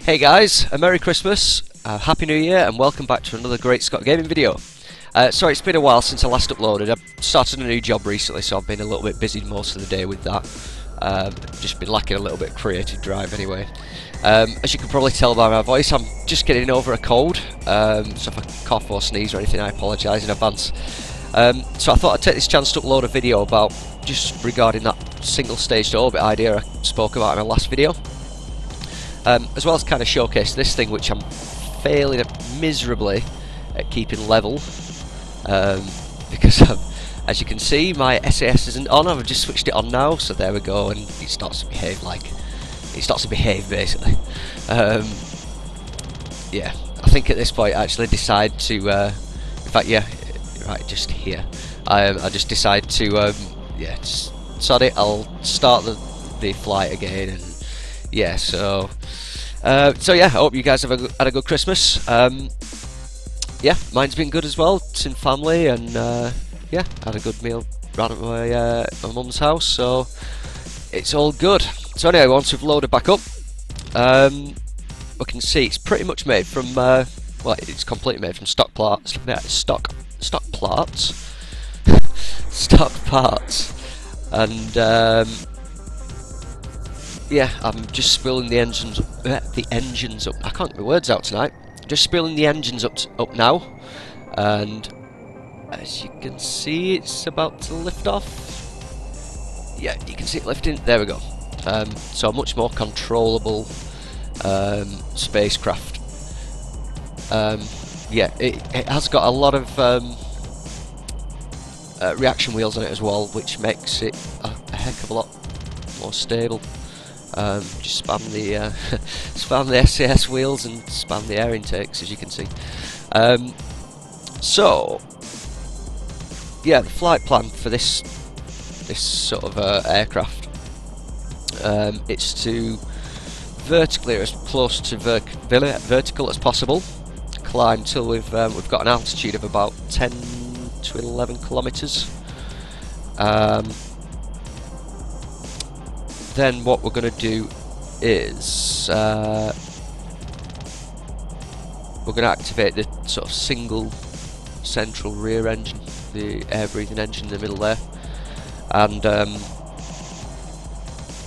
Hey guys, a Merry Christmas, Happy New Year, and welcome back to another Great Scott Gaming video. Sorry, it's been a while since I last uploaded. I've started a new job recently, so I've been a little bit busy most of the day with that. Just been lacking a little bit of creative drive anyway. As you can probably tell by my voice, I'm just getting over a cold, so if I cough or sneeze or anything, I apologise in advance. So I thought I'd take this chance to upload a video about just regarding that single-staged orbit idea I spoke about in my last video. As well as kind of showcase this thing, which I'm failing miserably at keeping level, because as you can see, my SAS isn't on. I've just switched it on now, so there we go, and it starts to behave basically. Yeah, I think at this point I actually decide to, in fact, yeah, right, just here, I just decide to, yeah, just sod it. I'll start the flight again, and yeah, so yeah, I hope you guys have had a good Christmas. Yeah, mine's been good as well. It's in family, and yeah, had a good meal round at my mum's house, so it's all good. So anyway, once we've loaded back up, we can see it's pretty much made from well, it's completely made from stock parts, and yeah, I'm just spooling the engines up. I can't get my words out tonight. Just spooling the engines up now, and as you can see, it's about to lift off. Yeah, you can see it lifting. There we go. So a much more controllable spacecraft. Yeah, it has got a lot of reaction wheels on it as well, which makes it a heck of a lot more stable. Just spam the spam the SAS wheels and spam the air intakes, as you can see. So yeah, the flight plan for this sort of aircraft, it's to vertically, as close to vertical as possible, climb till we've got an altitude of about 10 to 11 kilometers. Then what we're going to do is we're going to activate the sort of single central rear engine, the air-breathing engine in the middle there, and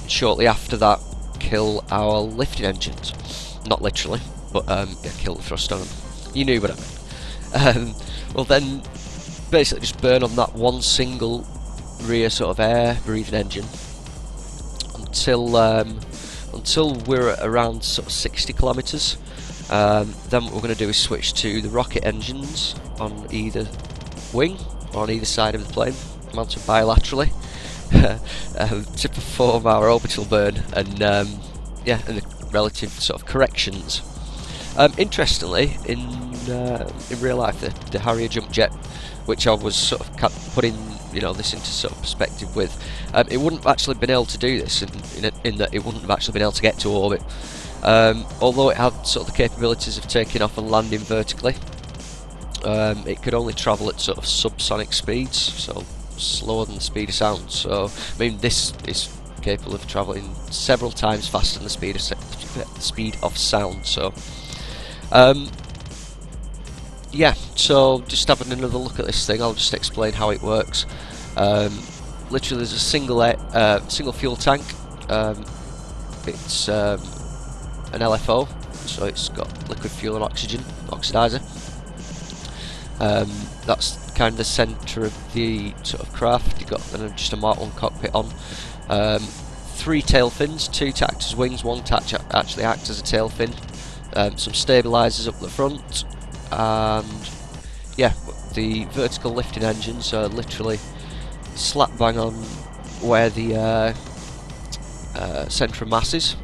shortly after that kill our lifting engines. Not literally, but yeah, kill the thrust on them. You knew what I meant. We'll then basically just burn on that one single rear sort of air-breathing engine until we're at around sort of 60 kilometers. Then what we're going to do is switch to the rocket engines on either wing or on either side of the plane, mounted bilaterally, to perform our orbital burn and yeah, and the relative sort of corrections. Interestingly, in real life, the Harrier jump jet, which I was sort of putting, you know, this into sort of perspective with, it wouldn't have actually been able to do this in that it wouldn't have actually been able to get to orbit. Although it had sort of the capabilities of taking off and landing vertically, it could only travel at sort of subsonic speeds, so slower than the speed of sound. So I mean, this is capable of travelling several times faster than the speed of sound. So yeah, so just having another look at this thing, I'll just explain how it works. Literally, there's a single fuel tank. It's an LFO, so it's got liquid fuel and oxygen oxidizer. That's kind of the centre of the sort of craft. You've got just a Mark 1 cockpit on. 3 tail fins, 2 to act as wings, 1 to actually act as a tail fin. Some stabilisers up the front, and yeah, the vertical lifting engines are literally slap bang on where the centre of mass is.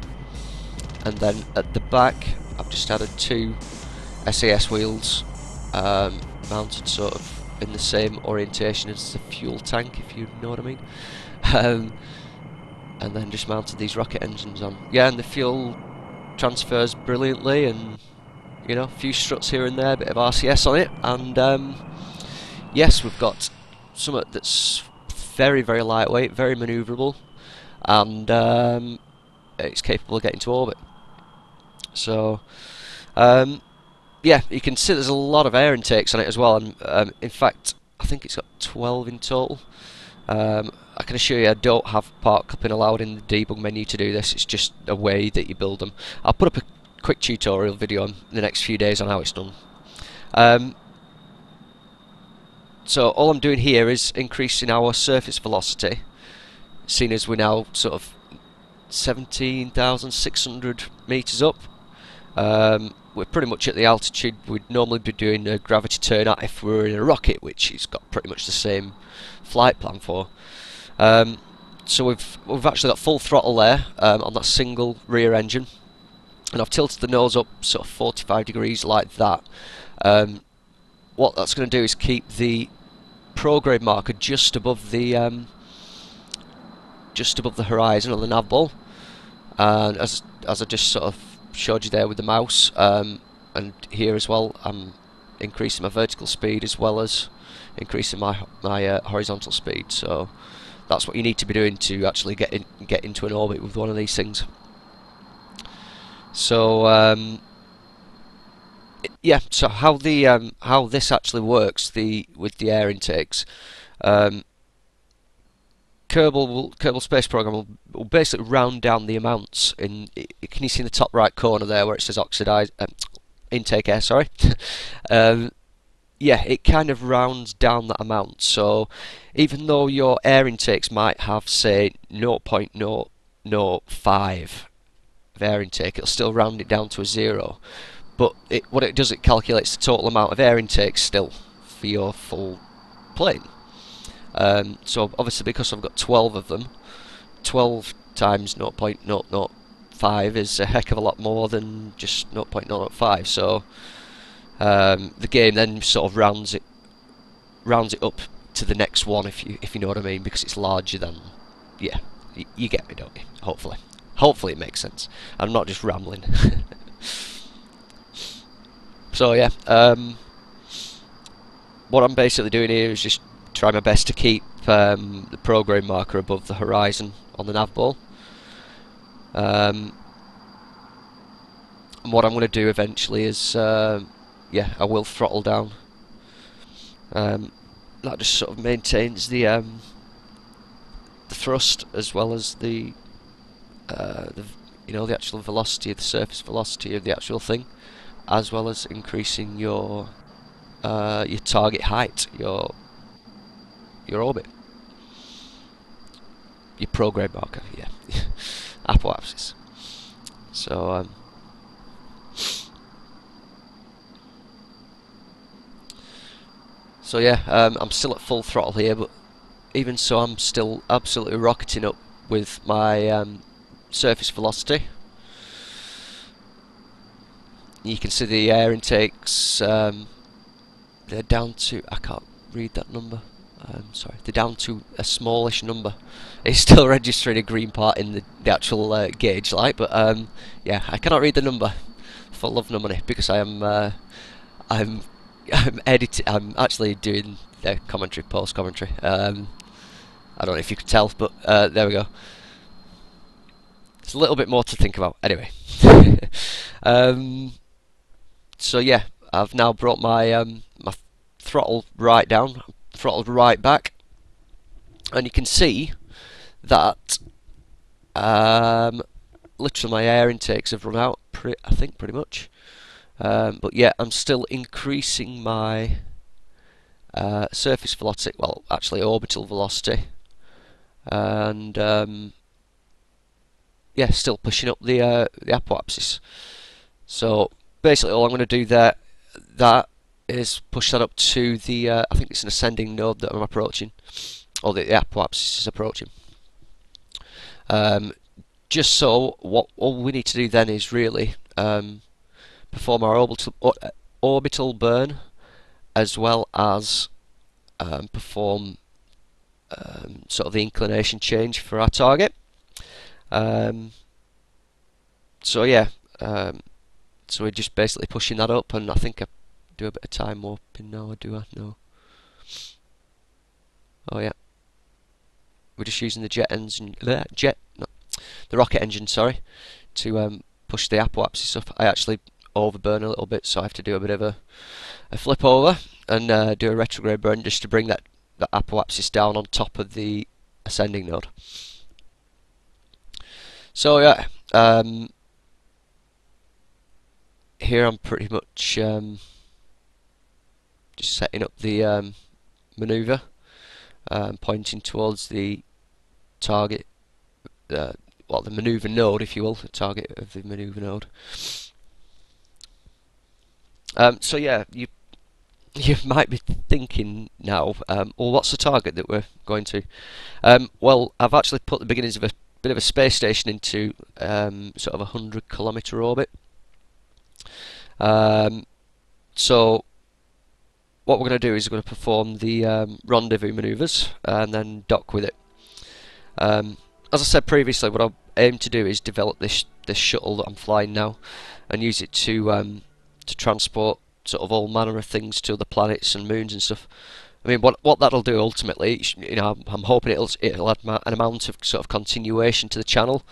And then at the back, I've just added 2 SAS wheels, mounted sort of in the same orientation as the fuel tank, if you know what I mean. And then just mounted these rocket engines on. Yeah, and the fuel transfers brilliantly, and you know, a few struts here and there, a bit of RCS on it, and yes, we've got something that's very, very lightweight, very manoeuvrable, and it's capable of getting to orbit. So yeah, you can see there's a lot of air intakes on it as well, and in fact I think it's got 12 in total. I can assure you I don't have part clipping allowed in the debug menu to do this, it's just a way that you build them. I'll put up a quick tutorial video in the next few days on how it's done. So all I'm doing here is increasing our surface velocity, seeing as we're now sort of 17,600 metres up. We're pretty much at the altitude we'd normally be doing a gravity turn at if we were in a rocket, which it's got pretty much the same flight plan for. So we've actually got full throttle there on that single rear engine, and I've tilted the nose up sort of 45 degrees like that. What that's going to do is keep the prograde marker just above the horizon on the nav ball, and as I just sort of showed you there with the mouse, and here as well, I'm increasing my vertical speed as well as increasing my horizontal speed. So that's what you need to be doing to actually get into an orbit with one of these things. So yeah, so how this actually works with the air intakes, Kerbal Space Program will basically round down the amounts in. Can you see in the top right corner there where it says oxidized intake air? Sorry. Yeah, it kind of rounds down that amount. So even though your air intakes might have, say, 0.005 of air intake, it'll still round it down to a 0. But what it does, it calculates the total amount of air intake still for your full plane. So obviously because I've got 12 of them, 12 times 0.005 is a heck of a lot more than just 0.005. So the game then sort of rounds it up to the next one, if you know what I mean, because it's larger than. Yeah, you get me, don't you? Hopefully it makes sense. I'm not just rambling. So yeah, what I'm basically doing here is just try my best to keep the program marker above the horizon on the nav ball. And what I'm going to do eventually is, yeah, I will throttle down. That just sort of maintains the thrust as well as the the actual velocity, the surface velocity of the actual thing, as well as increasing your target height, your orbit, your program marker, yeah, apoapsis. So yeah, I'm still at full throttle here, but even so, I'm still absolutely rocketing up with my surface velocity. You can see the air intakes, they're down to, I can't read that number, sorry, they're down to a smallish number. It's still registering a green part in the actual gauge light, but yeah, I cannot read the number for love nor money, because I'm editing. I'm actually doing the commentary, post commentary. I don't know if you could tell, but there we go. It's a little bit more to think about. Anyway, so yeah, I've now brought my my throttle right down, throttled right back, and you can see that literally my air intakes have run out. I think pretty much. But yeah, I'm still increasing my surface velocity, well, actually orbital velocity, and yeah, still pushing up the apoapsis. So basically, all I'm going to do that is push that up to the I think it's an ascending node that I'm approaching, or the apoapsis is approaching. Just so what all we need to do then is really perform our orbital burn, as well as perform sort of the inclination change for our target. So yeah, so we're just basically pushing that up, and I think I do a bit of time warping now, or do I? No. Oh yeah, we're just using the jet engine, the rocket engine, sorry, to push the apoapsis up, I actually overburn a little bit, so I have to do a bit of a flip over and do a retrograde burn just to bring that apoapsis down on top of the ascending node. So yeah, here I'm pretty much just setting up the maneuver, pointing towards the target, well, the maneuver node, if you will, the target of the maneuver node. So yeah, you might be thinking now, well, what's the target that we're going to? Well, I've actually put the beginnings of a bit of a space station into sort of a 100-kilometer orbit. So what we're going to do is we're going to perform the rendezvous maneuvers and then dock with it. As I said previously, what I aim to do is develop this shuttle that I'm flying now, and use it to transport sort of all manner of things to the planets and moons and stuff. I mean, what that'll do ultimately, you know, I'm hoping it'll add an amount of sort of continuation to the channel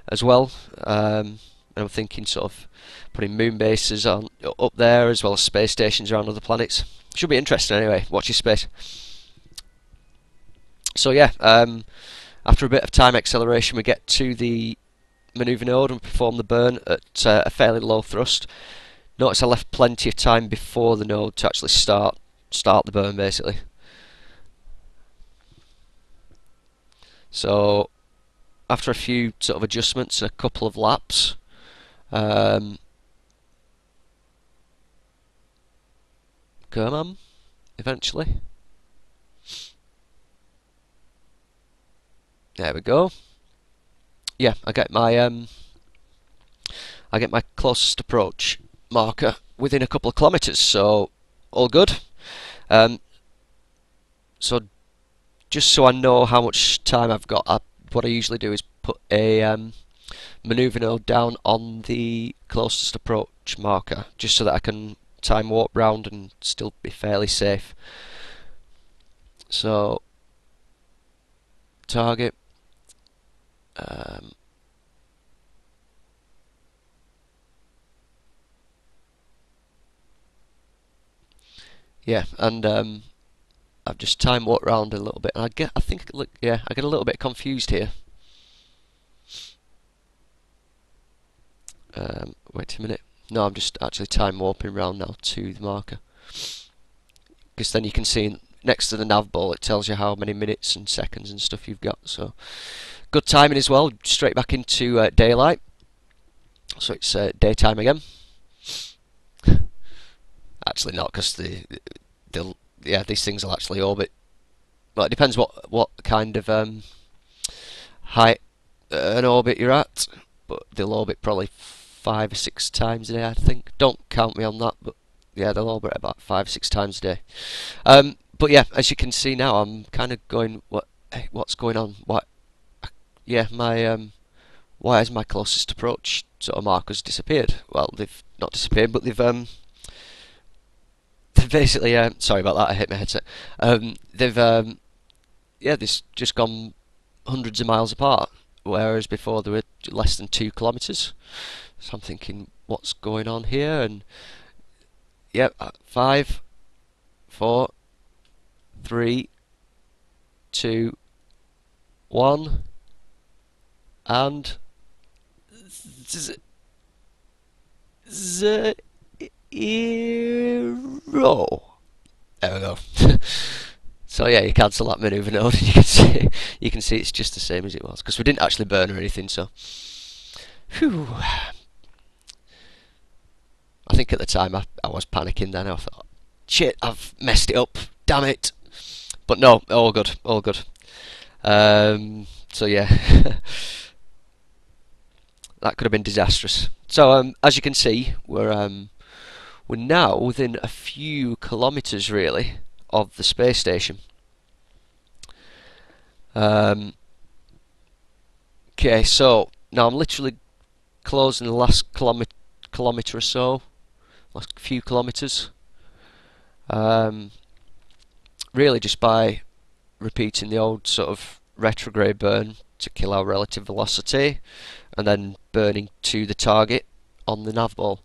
as well. And I'm thinking sort of putting moon bases on up there as well as space stations around other planets. Should be interesting anyway. Watch your space. So yeah, after a bit of time acceleration, we get to the manoeuvre node and perform the burn at a fairly low thrust. Notice I left plenty of time before the node to actually start the burn, basically. So after a few sort of adjustments and a couple of laps, come on, eventually. There we go. Yeah, I get my closest approach marker within a couple of kilometers, so all good. So just so I know how much time I've got, what I usually do is put a maneuver node down on the closest approach marker, just so that I can time warp round and still be fairly safe. So target, yeah, and I've just time warped round a little bit, and I get a little bit confused here. Wait a minute. No, I'm just actually time warping round now to the marker, because then you can see next to the nav ball it tells you how many minutes and seconds and stuff you've got. So good timing as well. Straight back into daylight. So it's daytime again. Actually not, because these things will actually orbit. Well, it depends what kind of height an orbit you're at, but they'll orbit probably 5 or 6 times a day, I think. Don't count me on that, but yeah, they'll orbit about 5 or 6 times a day. But yeah, as you can see now, I'm kind of going, what's going on? Yeah, why has my closest approach sort of markers disappeared? Well, they've not disappeared, but they've basically, sorry about that, I hit my headset. They've just gone hundreds of miles apart, whereas before they were less than 2 kilometers. So I'm thinking, what's going on here? And yep, 5, 4, 3, 2, 1, and zero. There we go. So yeah, you cancel that manoeuvre node, and you can see it's just the same as it was, because we didn't actually burn or anything. So, whew. I think at the time I was panicking. Then I thought, shit, I've messed it up. Damn it! But no, all good, all good. So yeah, that could have been disastrous. So as you can see, we're now within a few kilometers, really, of the space station. Okay, so now I'm literally closing the last kilometer or so, last few kilometers. Really just by repeating the old sort of retrograde burn to kill our relative velocity, and then burning to the target on the nav ball.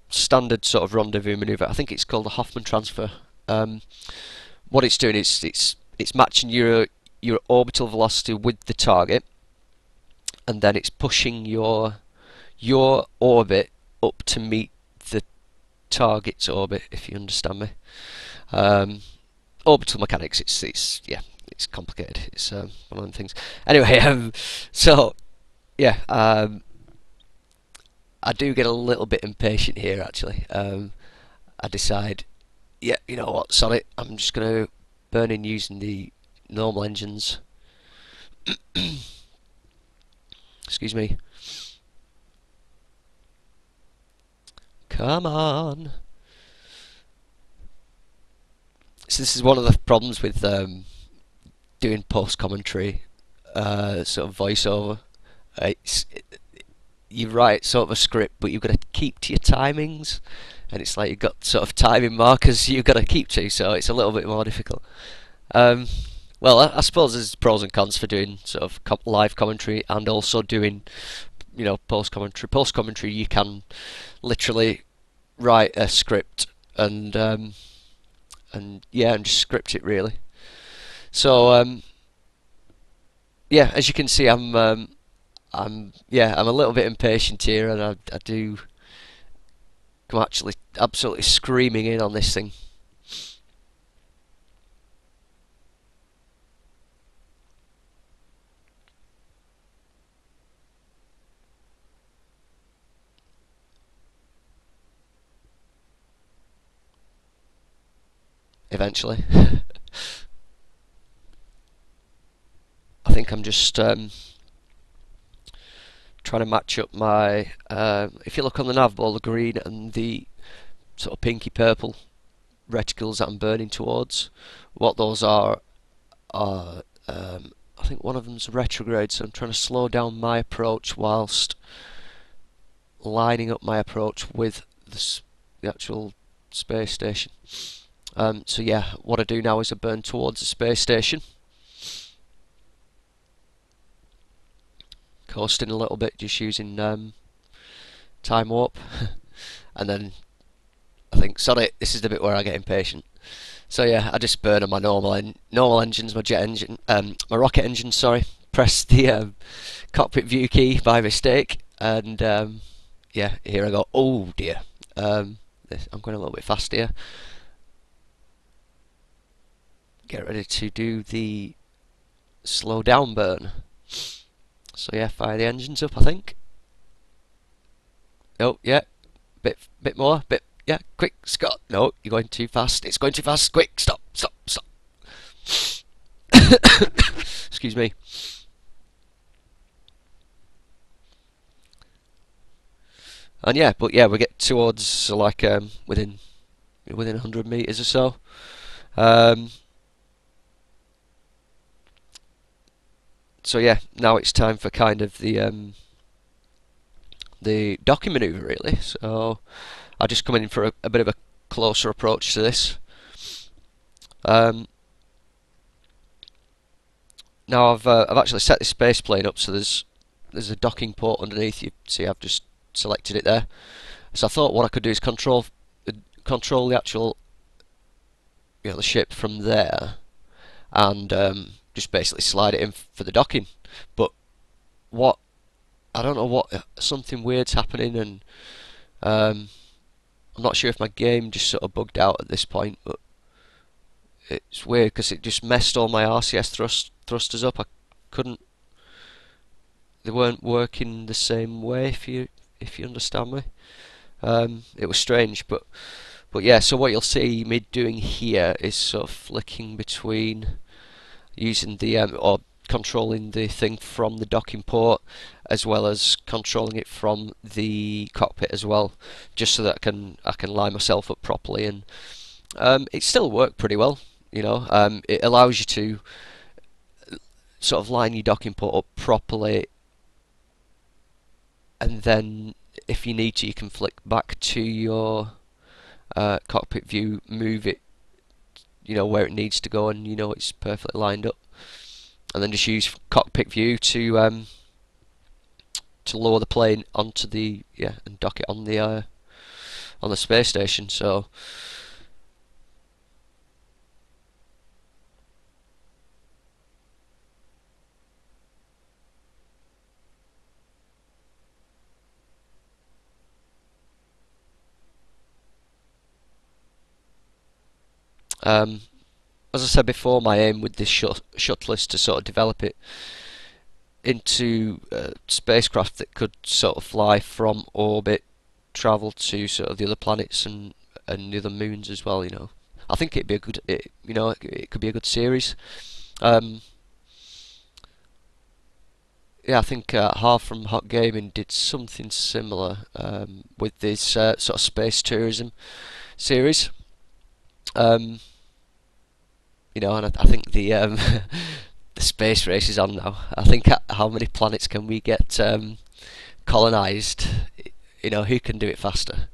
Standard sort of rendezvous maneuver. I think it's called the Hoffman transfer. What it's doing is it's matching your orbital velocity with the target, and then it's pushing your orbit up to meet the target's orbit, if you understand me. Orbital mechanics, it's complicated. It's one of them things. Anyway, so yeah, I do get a little bit impatient here actually. I decide, yeah, you know what, sorry, I'm just going to burn in using the normal engines. Excuse me. Come on. So this is one of the problems with doing post commentary, sort of voiceover. It's you write sort of a script, but you've got to keep to your timings, and it's like you've got sort of timing markers you've got to keep to, so it's a little bit more difficult. Um, well, I suppose there's pros and cons for doing sort of live commentary and also doing, you know, post commentary. Post commentary, you can literally write a script and yeah, and just script it really. So yeah, as you can see, I'm a little bit impatient here, and I do come actually absolutely screaming in on this thing. Eventually, I think I'm just trying to match up my. If you look on the nav ball, the green and the sort of pinky purple reticles that I'm burning towards, what those are I think one of them's retrograde, so I'm trying to slow down my approach whilst lining up my approach with the actual space station. So yeah, what I do now is I burn towards the space station, coasting a little bit, just using time warp, and then I think, sorry, this is the bit where I get impatient. So yeah, I just burn on my normal engines, my jet engine, my rocket engine. Sorry, press the cockpit view key by mistake, and yeah, here I go. Oh dear, I'm going a little bit fast here. Get ready to do the slow down burn. So yeah, fire the engines up, I think. Oh yeah, bit more, bit. Yeah, quick, Scott. No, you're going too fast. It's going too fast. Quick, stop, stop, stop. Excuse me. And yeah, but yeah, we get towards like within 100 meters or so. So yeah, now it's time for kind of the docking maneuver really. So I just come in for a bit of a closer approach to this. Now I've actually set this space plane up so there's a docking port underneath. You see, I've just selected it there. So I thought what I could do is control the actual, you know, the ship from there, and just basically slide it in for the docking. But what I don't know, what something weird's happening, and I'm not sure if my game just sort of bugged out at this point, but it's weird because it just messed all my RCS thrusters up. I couldn't. They weren't working the same way. If you understand me, it was strange, but yeah. So what you'll see me doing here is sort of flicking between using the or controlling the thing from the docking port, as well as controlling it from the cockpit as well, just so that I can line myself up properly, and it still worked pretty well. You know, it allows you to sort of line your docking port up properly, and then if you need to, you can flick back to your cockpit view, move it, you know, where it needs to go, and you know it's perfectly lined up, and then just use cockpit view to to lower the plane onto the and dock it on the space station. So as I said before, my aim with this shuttle is to sort of develop it into a spacecraft that could sort of fly from orbit, travel to sort of the other planets and the other moons as well. I think it'd be a good, it could be a good series. Yeah, I think Half from Hot Gaming did something similar with this sort of space tourism series. And I think the the space race is on now. I think how many planets can we get colonized? Who can do it faster?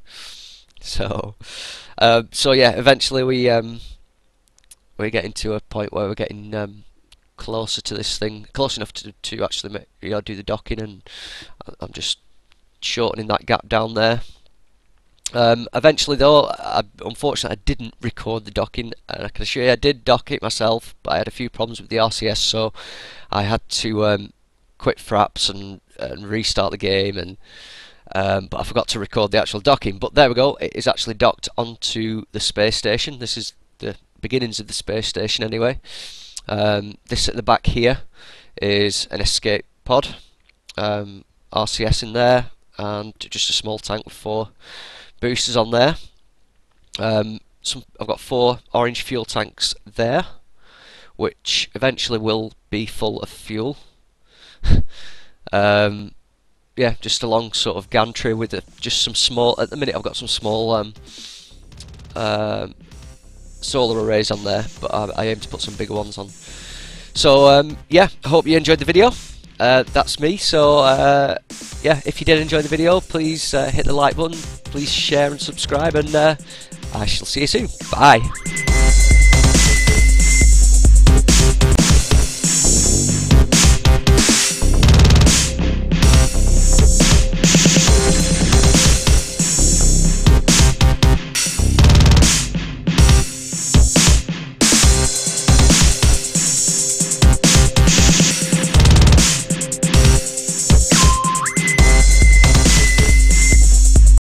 So, so yeah, eventually we're getting to a point where we're getting closer to this thing, close enough to actually do the docking, and I'm just shortening that gap down there. Eventually though, unfortunately I didn't record the docking, and I can assure you I did dock it myself, but I had a few problems with the RCS, so I had to quit Fraps and restart the game, and but I forgot to record the actual docking. But there we go, it is actually docked onto the space station. This is the beginnings of the space station anyway. This at the back here is an escape pod, RCS in there, and just a small tank with 4 boosters on there. I've got 4 orange fuel tanks there, which eventually will be full of fuel. Yeah, just a long sort of gantry with just some small. At the minute, I've got some small solar arrays on there, but I aim to put some bigger ones on. So yeah, I hope you enjoyed the video. That's me. So yeah, if you did enjoy the video, please hit the like button, please share and subscribe, and I shall see you soon. Bye.